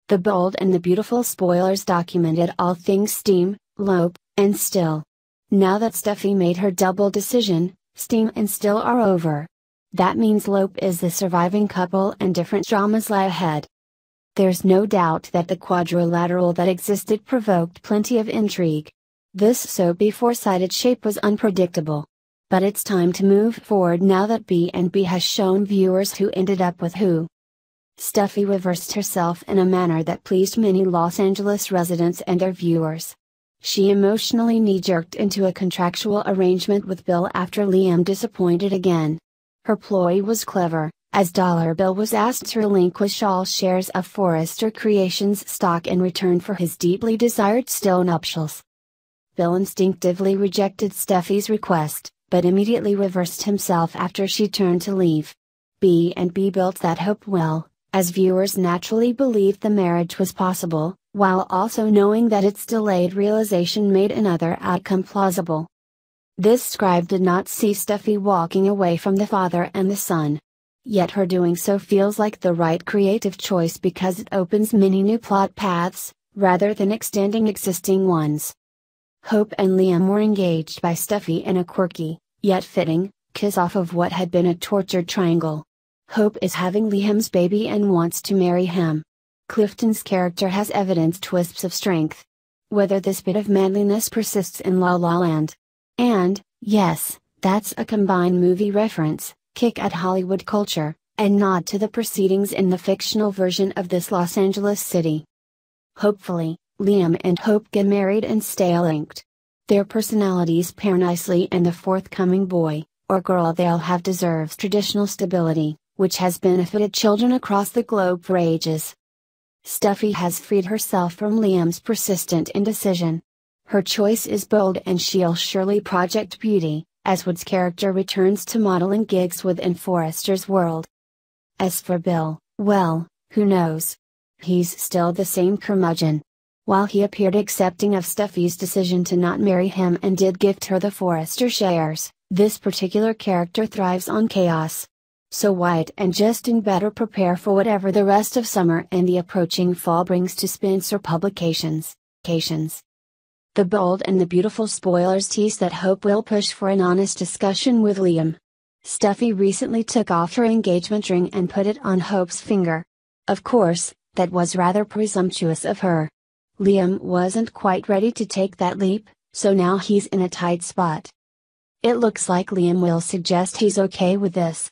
The Bold and the Beautiful spoilers documented all things Steam, Lope, and Still. Now that Steffy made her double decision, Steam and Still are over. That means Lope is the surviving couple and different dramas lie ahead. There's no doubt that the quadrilateral that existed provoked plenty of intrigue. This so-be four-sided shape was unpredictable. But it's time to move forward now that B&B has shown viewers who ended up with who. Steffy reversed herself in a manner that pleased many Los Angeles residents and their viewers. She emotionally knee-jerked into a contractual arrangement with Bill after Liam disappointed again. Her ploy was clever, as Dollar Bill was asked to relinquish all shares of Forrester Creations stock in return for his deeply desired Still nuptials. Bill instinctively rejected Steffy's request, but immediately reversed himself after she turned to leave. B&B built that hope well, as viewers naturally believed the marriage was possible, while also knowing that its delayed realization made another outcome plausible. This scribe did not see Steffy walking away from the father and the son. Yet her doing so feels like the right creative choice because it opens many new plot paths, rather than extending existing ones. Hope and Liam were engaged by Steffy in a quirky, yet fitting, kiss-off of what had been a tortured triangle. Hope is having Liam's baby and wants to marry him. Clifton's character has evidenced wisps of strength. Whether this bit of manliness persists in La La Land. And, yes, that's a combined movie reference, kick at Hollywood culture, and nod to the proceedings in the fictional version of this Los Angeles city. Hopefully, Liam and Hope get married and stay linked. Their personalities pair nicely and the forthcoming boy, or girl they'll have deserves traditional stability, which has benefited children across the globe for ages. Steffy has freed herself from Liam's persistent indecision. Her choice is bold and she'll surely project beauty, as Wood's character returns to modeling gigs within Forrester's world. As for Bill, well, who knows? He's still the same curmudgeon. While he appeared accepting of Steffy's decision to not marry him and did gift her the Forrester shares, this particular character thrives on chaos. So Wyatt and Justin better prepare for whatever the rest of summer and the approaching fall brings to Spencer Publications. The Bold and the Beautiful spoilers tease that Hope will push for an honest discussion with Liam. Steffy recently took off her engagement ring and put it on Hope's finger. Of course, that was rather presumptuous of her. Liam wasn't quite ready to take that leap, so now he's in a tight spot. It looks like Liam will suggest he's okay with this,